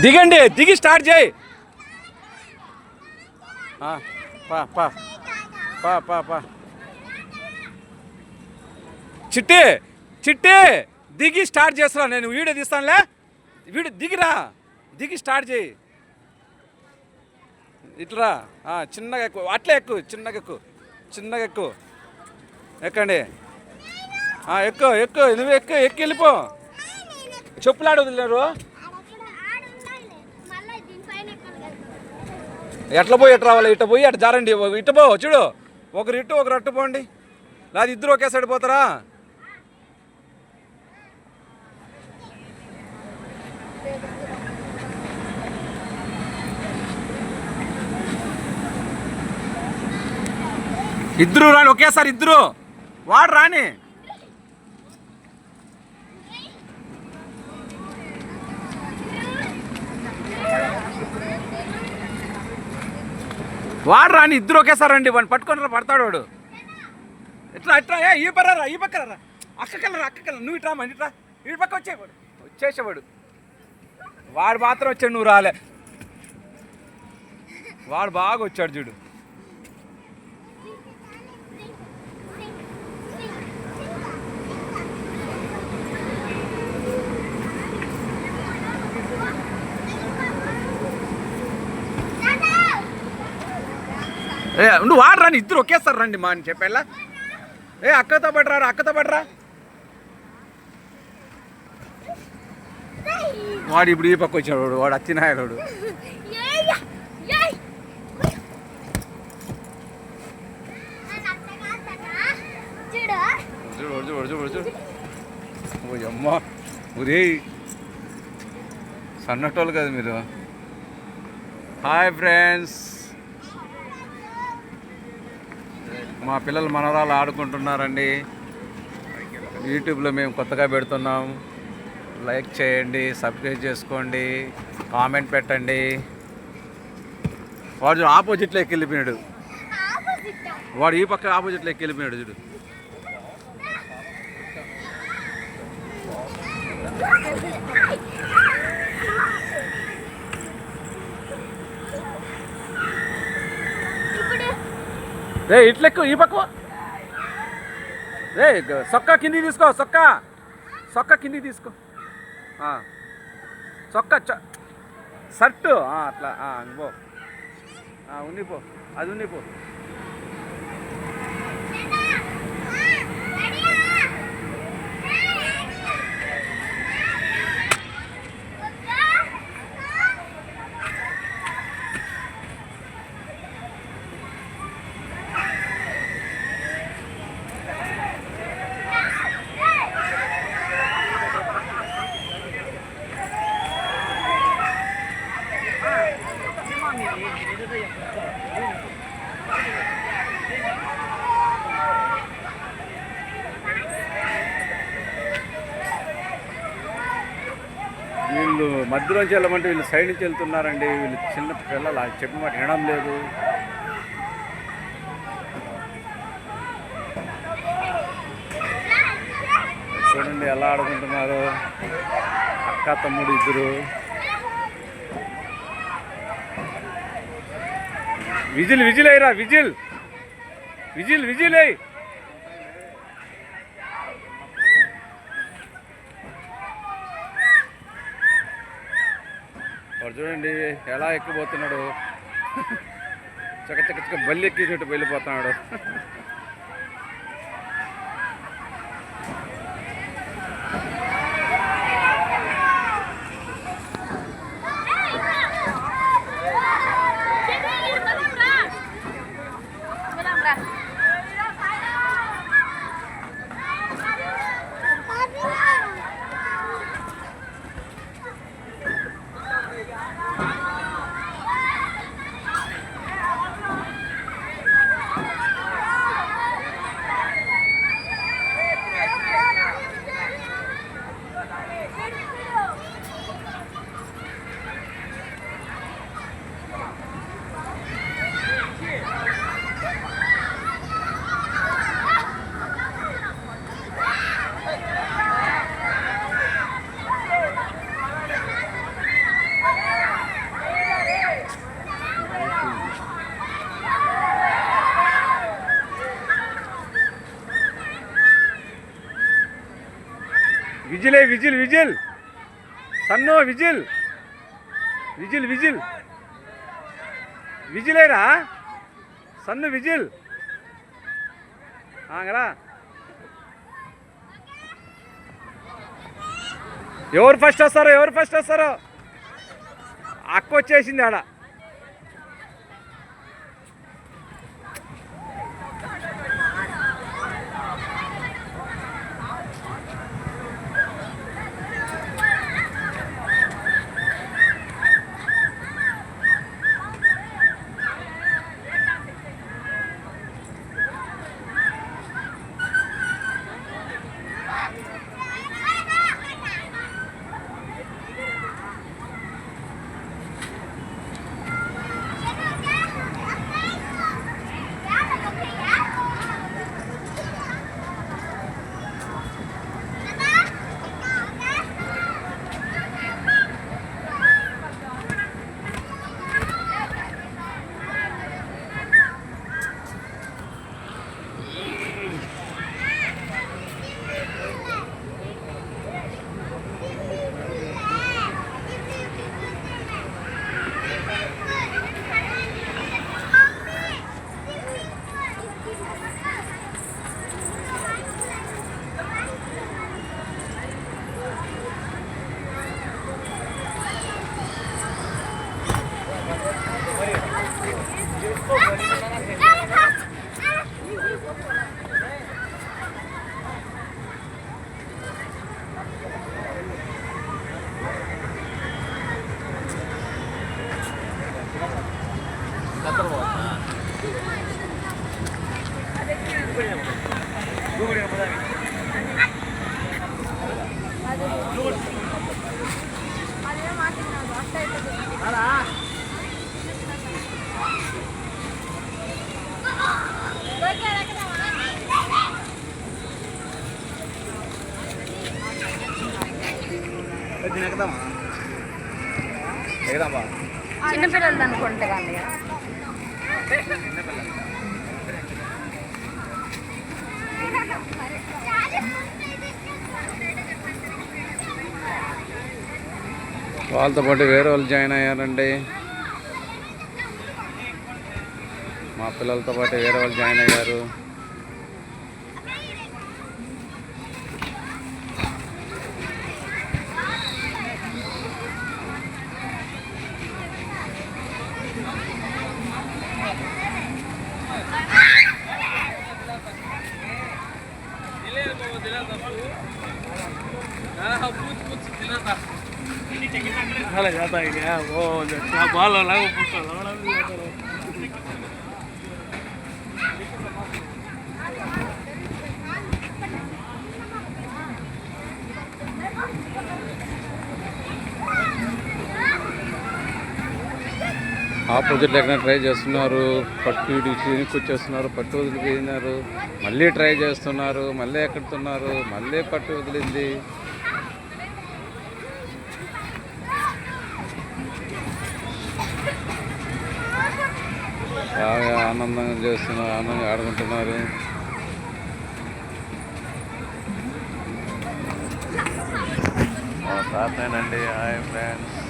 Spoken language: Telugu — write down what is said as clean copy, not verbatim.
దిగండి, దిగి స్టార్ట్ చేయి. పా పా పా పా పా. చిట్టి చిట్టి దిగి స్టార్ట్ చేస్తున్నా, నేను వీడియో తీస్తానులే. వీడియో దిగిరా, దిగి స్టార్ట్ చేయి. ఇట్లా చిన్నగా ఎక్కువ, అట్లే ఎక్కువ, చిన్నగా ఎక్కువ, చిన్నగా ఎక్కువ. ఎక్కండి, ఎక్కువ ఎక్కువ, నువ్వు ఎక్కువ ఎక్కి వెళ్ళిపో. చెప్పులాడు వదిలేరు. ఎట్లా పోయి ఎట్లా రావాలి? ఇట్ట పోయి అటు జారండి, ఇటు పో. చూడు, ఒకరు ఇటు ఒకరు అట్టు పోండి, లేదా ఇద్దరు ఒకే సైడ్ పోతారా? ఇద్దరు రాని, ఒకేసారి ఇద్దరు. వాడు రాని, వాడు రాని, ఇద్దరు ఒకేసారి రండి. వాడిని పట్టుకొని పడతాడు వాడు. ఇట్లా ఇట్లా, ఈ పర్రా, ఈ పక్కన అక్కకెళ్ళరా, అక్కకెళ్ళ. నువ్వు ఇట్రా మంది, ఇట్రా, ఈ పక్క వచ్చేవాడు, వచ్చేసేవాడు. వాడు మాత్రం వచ్చాడు, నువ్వు రాలే. వాడు బాగా వచ్చాడు చూడు. నువ్వు వాడు రాని, ఇద్దరు ఒకేసారి రండి మా అని చెప్పేలా. అక్కతో పడరా, అక్కతో పడరా. వాడు ఇప్పుడు ఈ పక్క వచ్చాడు, వాడు అత్తినాయడు. చూడు చూడు చూడు చూడు. ఓ అమ్మ, ఒరే సన్నటోళ్ళు కదా మీరు. హాయ్ ఫ్రెండ్స్, మా పిల్లలు మనవరాలు ఆడుకుంటున్నారండి. యూట్యూబ్లో మేము కొత్తగా పెడుతున్నాం. లైక్ చేయండి, సబ్స్క్రైబ్ చేసుకోండి, కామెంట్ పెట్టండి. వాడు ఆపోజిట్లో ఎక్కి వెళ్ళిపోయాడు. వాడు ఈ పక్క ఆపోజిట్లో ఎక్కి వెళ్ళిపోయాడు చూడు. రే ఇట్లెక్కు, ఈ పక్క. రే సొక్క కిందికి తీసుకో, సొక్క సొక్క కిందికి తీసుకో. సొక్క షర్టు అట్లా పో, ఉన్నిపో, అది ఉన్నిపో. వీళ్ళు మధ్యలోంచి వెళ్ళమంటే వీళ్ళు సైడ్ నుంచి వెళ్తున్నారండి. వీళ్ళు చిన్న పిల్లలు, చెప్పిన మాట వినడం లేదు. చూడండి ఎలా ఆడుకుంటున్నారు అక్క తమ్ముడు ఇద్దరు. విజిల్ విజిల్ అయ్యరా, విజిల్ విజిల్ విజిల్ అయ్యి. వాడు చూడండి ఎలా ఎక్కిపోతున్నాడు. చక్క చక్క చక్క బల్లి ఎక్కి చుట్టూ వెళ్ళిపోతున్నాడు. విజిలే విజిల్ విజిల్ సన్ను విజిల్ విజిల్ విజిల్ విజిలేరా సన్ను విజిల్ ఆగరా. ఎవరు ఫస్ట్ వస్తారో అక్క వచ్చేసింది ఆడ. చిన్నపిల్లలు అనుకుంటే కానీ వాళ్ళతో పాటు వేరే వాళ్ళు జాయిన్ అయ్యారండి. మా పిల్లలతో పాటు వేరే వాళ్ళు జాయిన్ అయ్యారు. जाता है क्या वो क्या बाल वाला वो पूछो लौड़ा भी जाता है. ఆపోజిట్ ఎక్కడ ట్రై చేస్తున్నారు, పట్టు వచ్చేస్తున్నారు, పట్టు వదిలిపోయినారు, మళ్ళీ ట్రై చేస్తున్నారు, మళ్ళీ ఎక్కుతున్నారు, మళ్ళీ పట్టు వదిలింది. బాగా ఆనందంగా చేస్తున్నారు, ఆనందంగా ఆడుకుంటున్నారు. తాతేనండి. Hi friends.